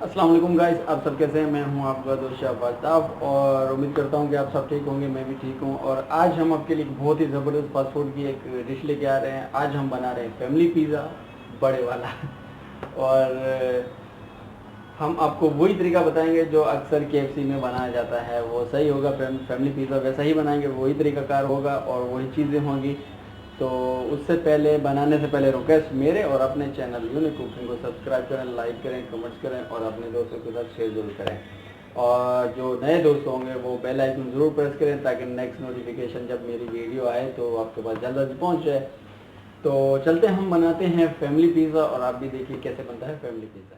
अस्सलाम वालेकुम गाइस, आप सब कैसे हैं। मैं हूं आपका दोस्त शाहबाज और उम्मीद करता हूं कि आप सब ठीक होंगे। मैं भी ठीक हूं और आज हम आपके लिए बहुत ही ज़बरदस्त फास्ट फूड की एक डिश लेके आ रहे हैं। आज हम बना रहे हैं फैमिली पिज़्ज़ा, बड़े वाला और हम आपको वही तरीका बताएंगे जो अक्सर केएफसी में बनाया जाता है। वो सही होगा, फैमिली पिज़्ज़ा वैसा ही बनाएंगे, वही तरीकाकार होगा और वही चीज़ें होंगी। तो उससे पहले, बनाने से पहले रिक्वेस्ट, मेरे और अपने चैनल यूनिक कुकिंग को सब्सक्राइब करें, लाइक करें, कमेंट्स करें और अपने दोस्तों के साथ शेयर जरूर करें। और जो नए दोस्त होंगे वो बेल आइकन ज़रूर प्रेस करें ताकि नेक्स्ट नोटिफिकेशन जब मेरी वीडियो आए तो आपके पास जल्द पहुंच जाए। तो चलते हम बनाते हैं फैमिली पिज़्ज़ा और आप भी देखिए कैसे बनता है फैमिली पिज़्ज़ा।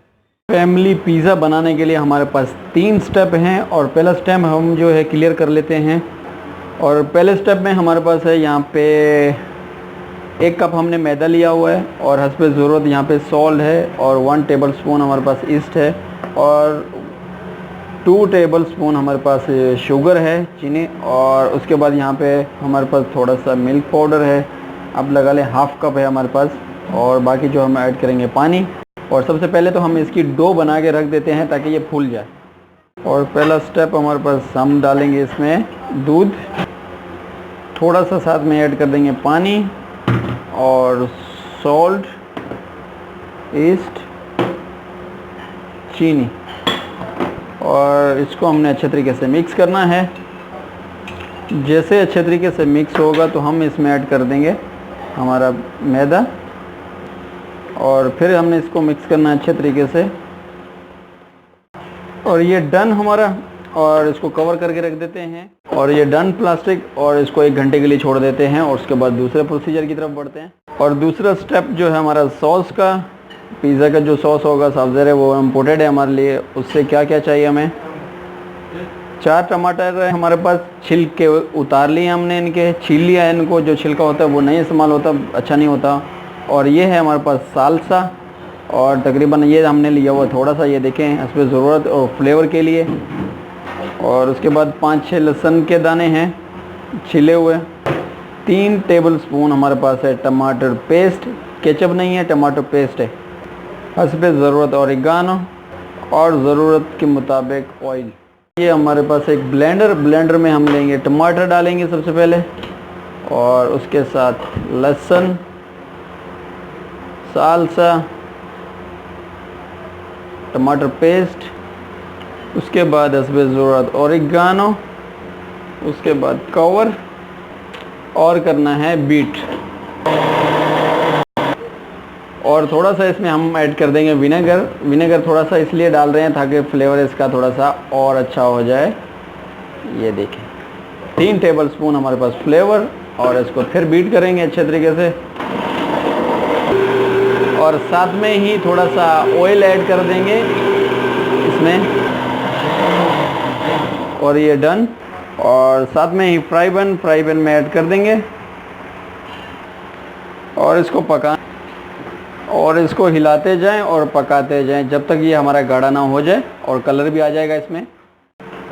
फैमिली पिज़्ज़ा बनाने के लिए हमारे पास 3 स्टेप हैं और पहला स्टेप हम जो है क्लियर कर लेते हैं। और पहले स्टेप में हमारे पास है यहाँ पे 1 कप हमने मैदा लिया हुआ है और हस्बे ज़रूरत यहाँ पे सॉल्ट है और 1 टेबल स्पून हमारे पास ईस्ट है और 2 टेबल स्पून हमारे पास शुगर है, चीनी। और उसके बाद यहाँ पे हमारे पास थोड़ा सा मिल्क पाउडर है, अब लगा लें 1/2 कप है हमारे पास। और बाकी जो हम ऐड करेंगे पानी। और सबसे पहले तो हम इसकी डो बना के रख देते हैं ताकि ये फूल जाए। और पहला स्टेप हमारे पास, हम डालेंगे इसमें दूध, थोड़ा सा साथ में ऐड कर देंगे पानी और सॉल्ट, ईस्ट, चीनी। और इसको हमने अच्छे तरीके से मिक्स करना है। जैसे अच्छे तरीके से मिक्स होगा तो हम इसमें ऐड कर देंगे हमारा मैदा और फिर हमने इसको मिक्स करना है अच्छे तरीके से। और ये डन हमारा, और इसको कवर करके रख देते हैं। और ये डन प्लास्टिक, और इसको 1 घंटे के लिए छोड़ देते हैं। और उसके बाद दूसरे प्रोसीजर की तरफ बढ़ते हैं। और दूसरा स्टेप जो है हमारा सॉस का, पिज़्ज़ा का जो सॉस होगा साफ ज़ाहिर है वो इम्पोर्टेड है हमारे लिए। उससे क्या क्या चाहिए हमें, 4 टमाटर है हमारे पास, छिल के उतार लिए हमने, इनके छील लिया है इनको। जो छिलका होता है वो नहीं इस्तेमाल होता, अच्छा नहीं होता। और ये है हमारे पास साल्सा, और तकरीबन ये हमने लिया हुआ थोड़ा सा, ये देखें इस पर ज़रूरत और फ्लेवर के लिए। और उसके बाद 5-6 लहसुन के दाने हैं छिले हुए। 3 टेबल स्पून हमारे पास है टमाटर पेस्ट, केचप नहीं है, टमाटर पेस्ट है। हस्बे ज़रूरत ऑरिगानो और ज़रूरत के मुताबिक ऑयल। ये हमारे पास एक ब्लेंडर में हम लेंगे, टमाटर डालेंगे सबसे पहले और उसके साथ लहसुन, साल्सा, टमाटर पेस्ट, उसके बाद हस्बे ज़रूरत ऑरिगानो, उसके बाद कवर और करना है बीट। और थोड़ा सा इसमें हम ऐड कर देंगे विनेगर थोड़ा सा इसलिए डाल रहे हैं ताकि फ्लेवर इसका थोड़ा सा और अच्छा हो जाए। ये देखें 3 टेबल स्पून हमारे पास फ्लेवर, और इसको फिर बीट करेंगे अच्छे तरीके से। और साथ में ही थोड़ा सा ऑयल ऐड कर देंगे इसमें, और ये डन। और साथ में ही फ्राई पैन में ऐड कर देंगे और इसको पका, और इसको हिलाते जाएं और पकाते जाएं जब तक ये हमारा गाढ़ा ना हो जाए और कलर भी आ जाएगा इसमें।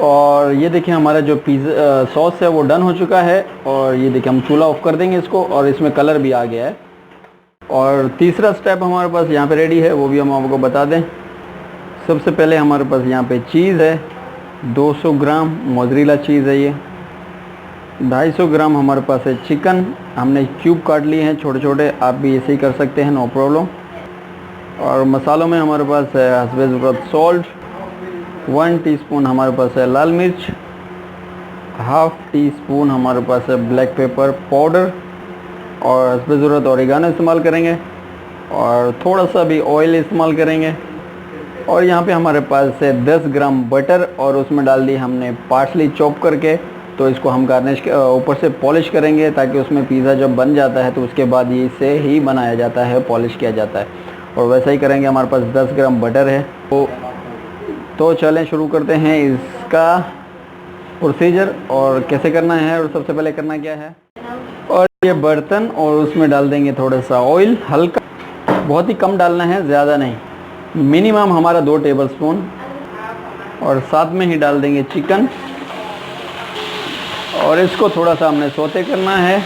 और ये देखिए हमारा जो पिज़्ज़ा सॉस है वो डन हो चुका है। और ये देखिए हम चूल्हा ऑफ कर देंगे इसको, और इसमें कलर भी आ गया है। और तीसरा स्टेप हमारे पास यहाँ पे रेडी है, वो भी हम आपको बता दें। सबसे पहले हमारे पास यहाँ पे चीज़ है, 200 ग्राम मोज़रेला चीज़ है ये। 250 ग्राम हमारे पास है चिकन, हमने क्यूब काट लिए हैं छोटे छोटे, आप भी ऐसे ही कर सकते हैं, नो प्रॉब्लम। और मसालों में हमारे पास है हस्बे ज़रूरत सॉल्ट, 1 टीस्पून हमारे पास है लाल मिर्च, 1/2 टीस्पून हमारे पास है ब्लैक पेपर पाउडर, और हस्बे ज़रूरत ऑरिगानो इस्तेमाल करेंगे, और थोड़ा सा भी ऑयल इस्तेमाल करेंगे। और यहाँ पे हमारे पास है 10 ग्राम बटर, और उसमें डाल दी हमने पार्सली चॉप करके। तो इसको हम गार्निश ऊपर से पॉलिश करेंगे ताकि उसमें पिज़्ज़ा जब बन जाता है तो उसके बाद ये इसे ही बनाया जाता है, पॉलिश किया जाता है। और वैसा ही करेंगे, हमारे पास 10 ग्राम बटर है। तो चलें शुरू करते हैं इसका प्रोसीजर और कैसे करना है और सबसे पहले करना क्या है। और ये बर्तन, और उसमें डाल देंगे थोड़ा सा ऑयल, हल्का, बहुत ही कम डालना है, ज़्यादा नहीं, मिनिमम हमारा 2 टेबल स्पून। और साथ में ही डाल देंगे चिकन, और इसको थोड़ा सा हमने सौते करना है।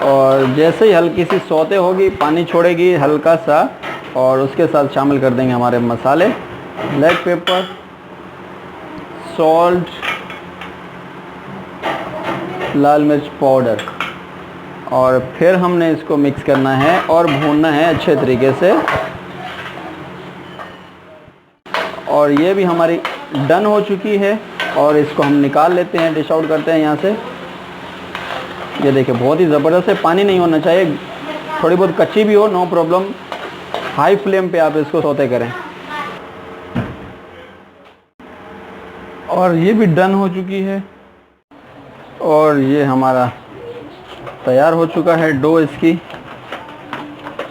और जैसे ही हल्की सी सौते होगी, पानी छोड़ेगी हल्का सा, और उसके साथ शामिल कर देंगे हमारे मसाले, ब्लैक पेपर, सॉल्ट, लाल मिर्च पाउडर, और फिर हमने इसको मिक्स करना है और भूनना है अच्छे तरीके से। और ये भी हमारी डन हो चुकी है और इसको हम निकाल लेते हैं, डिश आउट करते हैं यहाँ से। ये देखिए बहुत ही ज़बरदस्त है, पानी नहीं होना चाहिए, थोड़ी बहुत कच्ची भी हो नो प्रॉब्लम। हाई फ्लेम पे आप इसको सौते करें। और ये भी डन हो चुकी है और ये हमारा तैयार हो चुका है डो इसकी।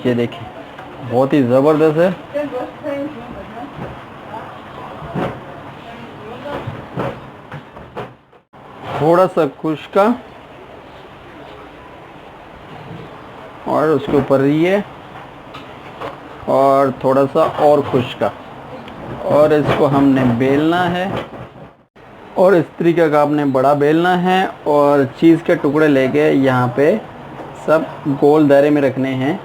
ये देखिए बहुत ही ज़बरदस्त है। थोड़ा सा खुश्का और उसके ऊपर ये, और थोड़ा सा और खुश्का, और इसको हमने बेलना है और इस तरीके का आपने बड़ा बेलना है और चीज़ के टुकड़े लेके यहाँ पे सब गोल दायरे में रखने हैं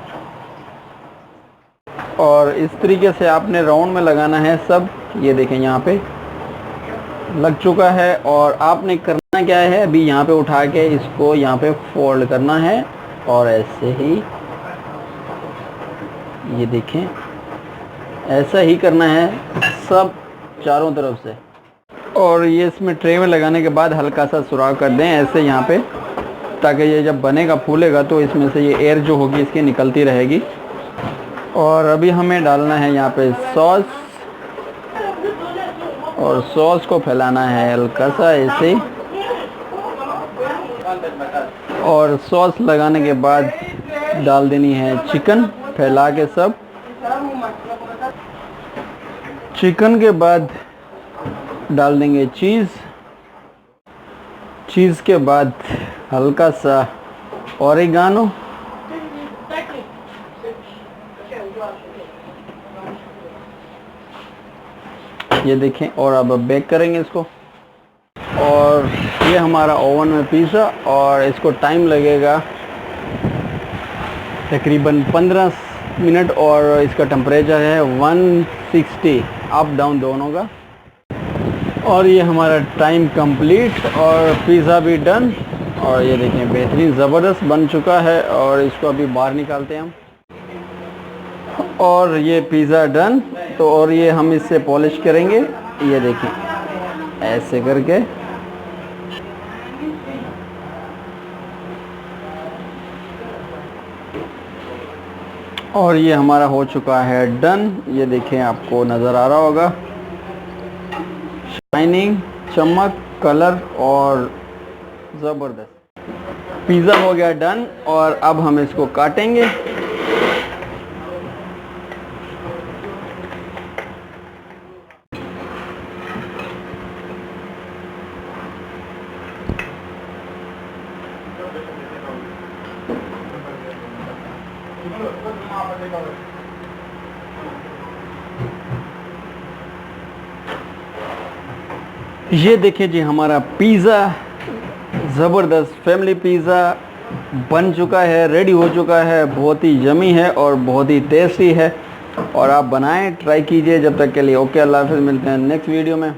और इस तरीके से आपने राउंड में लगाना है सब। ये देखें यहाँ पे लग चुका है और आपने करना क्या है, अभी यहाँ पे उठा के इसको यहाँ पे फोल्ड करना है और ऐसे ही, ये देखें ऐसा ही करना है सब चारों तरफ से। और ये इसमें ट्रे में लगाने के बाद हल्का सा सुराख कर दें ऐसे यहाँ पे, ताकि ये जब बनेगा फूलेगा तो इसमें से ये एयर जो होगी इसकी निकलती रहेगी। और अभी हमें डालना है यहाँ पे सॉस, और सॉस को फैलाना है हल्का सा ऐसे, और सॉस लगाने के बाद डाल देनी है चिकन फैला के सब। चिकन के बाद डाल देंगे चीज़, चीज़ के बाद हल्का सा ओरिगानो, ये देखें, और अब बेक करेंगे इसको। और ये हमारा ओवन में पिज़्ज़ा, और इसको टाइम लगेगा तकरीबन 15 मिनट और इसका टेम्परेचर है 160 अप डाउन दोनों का। और ये हमारा टाइम कंप्लीट और पिज़्ज़ा भी डन, और ये देखें बेहतरीन ज़बरदस्त बन चुका है। और इसको अभी बाहर निकालते हैं हम, और ये पिज़्ज़ा डन। तो और ये हम इससे पॉलिश करेंगे, ये देखें ऐसे करके। और ये हमारा हो चुका है डन, ये देखें आपको नज़र आ रहा होगा, शाइनिंग, चमक, कलर और ज़बरदस्त पिज़्ज़ा हो गया डन। और अब हम इसको काटेंगे। ये देखिए जी हमारा पिज़्ज़ा, ज़बरदस्त फैमिली पिज़्ज़ा बन चुका है, रेडी हो चुका है। बहुत ही यमी है और बहुत ही टेस्टी है, और आप बनाएं, ट्राई कीजिए। जब तक के लिए ओके, अल्लाह हाफ़िज़, मिलते हैं नेक्स्ट वीडियो में।